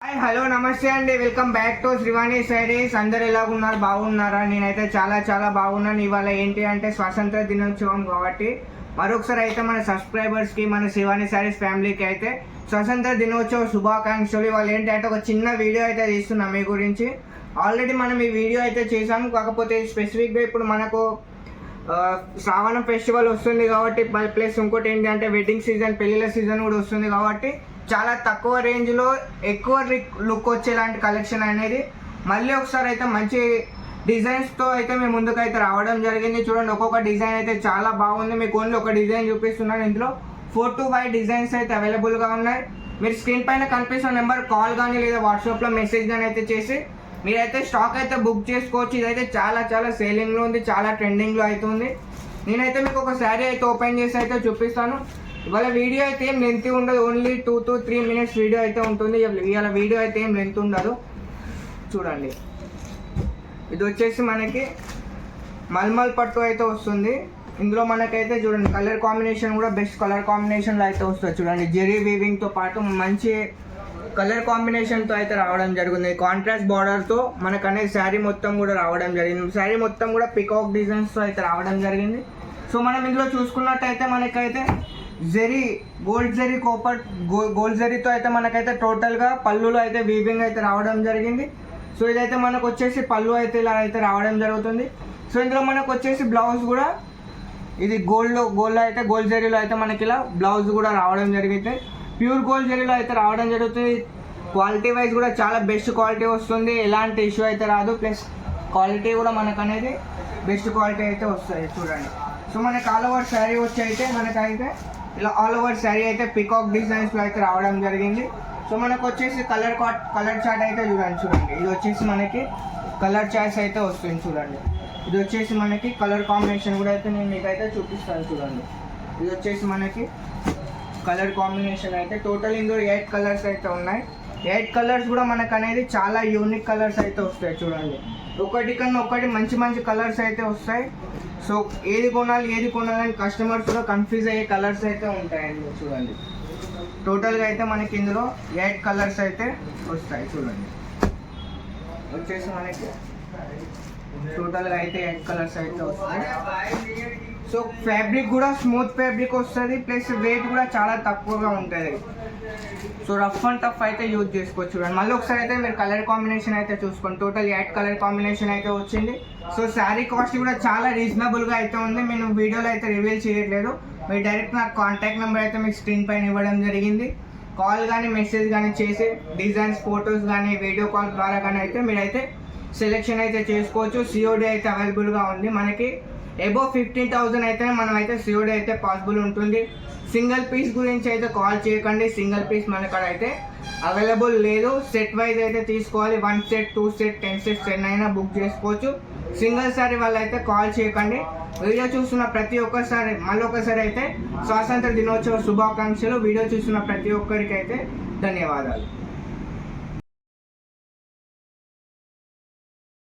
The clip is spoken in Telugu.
హాయ్ హలో నమస్తే అండి, welcome back to Srivani saris. అందరు ఎలా ఉన్నారు, బాగున్నారా? నేనైతే చాలా బాగున్నాను. ఇవాళ ఏంటి అంటే స్వాతంత్ర దినోత్సవం కాబట్టి మరొకసారి అయితే మన సబ్స్క్రైబర్స్కి, మన శ్రీవాణి శారీస్ ఫ్యామిలీకి అయితే స్వాతంత్ర దినోత్సవ శుభాకాంక్షలు. ఇవాళ ఏంటి అంటే ఒక చిన్న వీడియో అయితే తీస్తున్నాం మీ గురించి. ఆల్రెడీ మనం ఈ వీడియో అయితే చేసాము, కాకపోతే స్పెసిఫిక్గా ఇప్పుడు మనకు శ్రావణ ఫెస్టివల్ వస్తుంది కాబట్టి, ప్లస్ ఇంకోటి ఏంటి అంటే వెడ్డింగ్ సీజన్, పెళ్ళిళ్ళ సీజన్ కూడా వస్తుంది కాబట్టి చాలా తక్కువ రేంజ్లో ఎక్కువ లుక్ వచ్చేలాంటి కలెక్షన్ అనేది మళ్ళీ ఒకసారి అయితే మంచి డిజైన్స్తో అయితే మేము ముందుకు అయితే రావడం జరిగింది. చూడండి, ఒక్కొక్క డిజైన్ అయితే చాలా బాగుంది. మీకు ఓన్లీ ఒక డిజైన్ చూపిస్తున్నాను. ఇందులో 4 to 5 డిజైన్స్ అయితే అవైలబుల్గా ఉన్నాయి. మీరు స్క్రీన్ పైన కనిపిస్తున్న నెంబర్ కాల్ కానీ లేదా వాట్సాప్లో మెసేజ్ కానీ అయితే చేసి మీరైతే స్టాక్ అయితే బుక్ చేసుకోవచ్చు. ఇదైతే చాలా సేలింగ్లో ఉంది, చాలా ట్రెండింగ్లో అవుతుంది. నేనైతే మీకు ఒక శారీ అయితే ఓపెన్ చేసి అయితే చూపిస్తాను. ఇవాళ వీడియో అయితే ఏం లెంత్ ఉండదు, ఓన్లీ 2 to 3 minutes వీడియో అయితే ఉంటుంది. ఇవాళ వీడియో అయితే ఏం లెంత్ ఉండదు. చూడండి, ఇది వచ్చేసి మనకి మల్మల్ పట్టు అయితే వస్తుంది. ఇందులో మనకైతే చూడండి కలర్ కాంబినేషన్ కూడా బెస్ట్ కలర్ కాంబినేషన్లో అయితే వస్తుంది. చూడండి, జెరీ వీవింగ్తో పాటు మంచి కలర్ కాంబినేషన్తో అయితే రావడం జరిగింది. కాంట్రాస్ట్ బార్డర్తో మనకు అనేది శారీ మొత్తం కూడా రావడం జరిగింది. శారీ మొత్తం కూడా పికాక్ డిజైన్స్తో అయితే రావడం జరిగింది. సో మనం ఇందులో చూసుకున్నట్టయితే మనకైతే zari gold zari copper gold జెరీతో అయితే మనకైతే టోటల్గా పళ్ళులో అయితే వీవింగ్ అయితే రావడం జరిగింది. సో ఇదైతే మనకు వచ్చేసి పళ్ళు అయితే ఇలా అయితే రావడం జరుగుతుంది. సో ఇందులో మనకు వచ్చేసి బ్లౌజ్ కూడా ఇది గోల్డ్ అయితే గోల్డ్ జెరీలో అయితే మనకి ఇలా బ్లౌజ్ కూడా రావడం జరిగింది. ప్యూర్ గోల్డ్ జెరీలో అయితే రావడం జరుగుతుంది. క్వాలిటీ వైజ్ కూడా చాలా బెస్ట్ క్వాలిటీ వస్తుంది, ఎలాంటి ఇష్యూ అయితే రాదు. ప్లస్ క్వాలిటీ కూడా మనకు అనేది బెస్ట్ క్వాలిటీ అయితే వస్తుంది. చూడండి, సో మనకి ఆల్ ఓవర్ శారీ వచ్చి అయితే మనకైతే ఇలా ఆల్ ఓవర్ శారీ అయితే పికాక్ డిజైన్స్లో అయితే రావడం జరిగింది. సో మనకు వచ్చేసి కలర్ చార్ట్ అయితే చూడండి. ఇది వచ్చేసి మనకి కలర్ చార్ట్స్ అయితే వస్తుంది. చూడండి, ఇది వచ్చేసి మనకి కలర్ కాంబినేషన్ కూడా అయితే నేను మీకు అయితే చూపిస్తాను. చూడండి, ఇది వచ్చేసి మనకి కలర్ కాంబినేషన్ అయితే టోటల్ ఇందులో 8 కలర్స్ అయితే ఉన్నాయి. 8 కలర్స్ కూడా మనకు అనేది చాలా యూనిక్ కలర్స్ అయితే వస్తాయి. చూడండి, ఒకటి కన్నా ఒకటి మంచి కలర్స్ అయితే వస్తాయి. సో ఏది కొనాలని కస్టమర్స్ కూడా కన్ఫ్యూజ్ అయ్యే కలర్స్ అయితే ఉంటాయండి. చూడండి, టోటల్గా అయితే మనకి ఇందులో 8 కలర్స్ అయితే వస్తాయి. చూడండి, వచ్చేసి మనకి టోటల్గా అయితే 8 కలర్స్ అయితే వస్తాయి. సో ఫ్యాబ్రిక్ కూడా స్మూత్ ఫ్యాబ్రిక్ వస్తుంది, ప్లస్ వెయిట్ కూడా చాలా తక్కువగా ఉంటుంది. సో రఫ్ అండ్ టఫ్ అయితే యూజ్ చేసుకోవచ్చు. చూడండి, మళ్ళీ ఒకసారి అయితే మీరు కలర్ కాంబినేషన్ అయితే చూసుకోండి. టోటల్ 8 కలర్ కాంబినేషన్ అయితే వచ్చింది. సో శారీ కాస్ట్ కూడా చాలా రీజనబుల్గా అయితే ఉంది. నేను వీడియోలో అయితే రివీల్ చేయట్లేదు. మీరు డైరెక్ట్ నాకు కాంటాక్ట్ నెంబర్ అయితే మీకు స్క్రీన్ పైన ఇవ్వడం జరిగింది. కాల్ కానీ మెసేజ్ కానీ చేసి డిజైన్స్, ఫొటోస్ కానీ వీడియో కాల్ ద్వారా కానీ అయితే మీరైతే సెలెక్షన్ అయితే చేసుకోవచ్చు. సిఓడి అయితే అవైలబుల్గా ఉంది. మనకి అబోవ్ 15,000 అయితే మనం అయితే సిఓడి అయితే పాసిబుల్ ఉంటుంది. సింగిల్ పీస్ గురించి అయితే కాల్ చేయకండి, సింగిల్ పీస్ మన కాడ అయితే అవైలబుల్ లేదు. సెట్ వైజ్ అయితే తీసుకోవాలి. 1 set, 2 set, 10 sets ఎన్నైనా బుక్ చేసుకోవచ్చు. సింగిల్ సారీ వాళ్ళు అయితే కాల్ చేయకండి. వీడియో చూస్తున్న ప్రతి ఒక్కసారి మళ్ళీ ఒకసారి అయితే స్వాతంత్ర దినోత్సవ శుభాకాంక్షలు. వీడియో చూస్తున్న ప్రతి ఒక్కరికి అయితే ధన్యవాదాలు.